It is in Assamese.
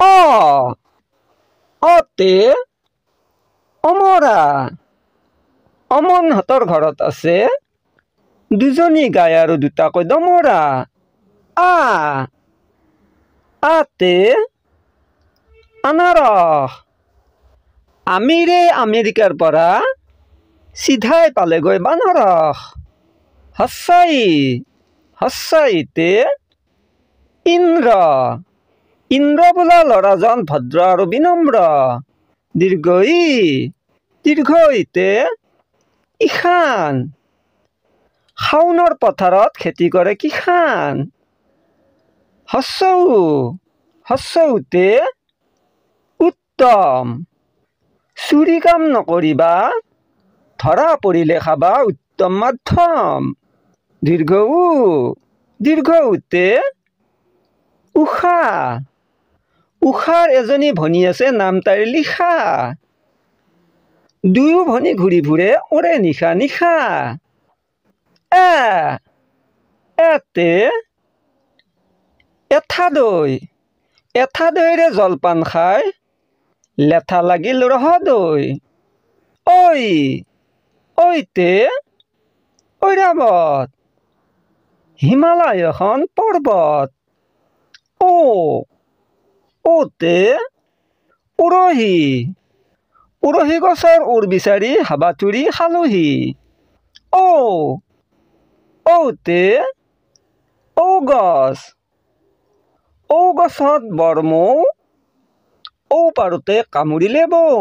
অ অতে অমৰা অমনহঁতৰ ঘৰত আছে দুজনী গাই আৰু দুটাকৈ দমৰা আ আতে আনাৰস আমিৰে আমেৰিকাৰ পৰা চিধাই পালেগৈ বানাৰস হস্চাইতে ইন্দ্ৰ ইন্দ্ৰ বোলা ল'ৰাজন ভদ্ৰ আৰু বিনম্ৰ দীৰ্ঘইতে ঈশান শাওণৰ পথাৰত খেতি কৰে কিষাণ হস্যউতে উত্তম চুৰি কাম নকৰিবা ধৰা পৰিলে খাবা উত্তম মাধ্যম দীৰ্ঘউতে উষা উষাৰ এজনী ভনী আছে নাম তাইৰ লিখা দুয়ো ভনী ঘূৰি ফুৰে ওৰে নিশা নিশা এতে এঠা দৈৰে জলপান খাই লেঠা লাগিল ৰহদৈ ঐতে ঐৰাবত হিমালয় এখন পৰ্বত ওতে উৰহি গছৰ উৰ বিচাৰি হাবাথুৰি খালোহি ঔতে ঔগছত বৰমৌ পাৰোতে কামুৰিলে বৌ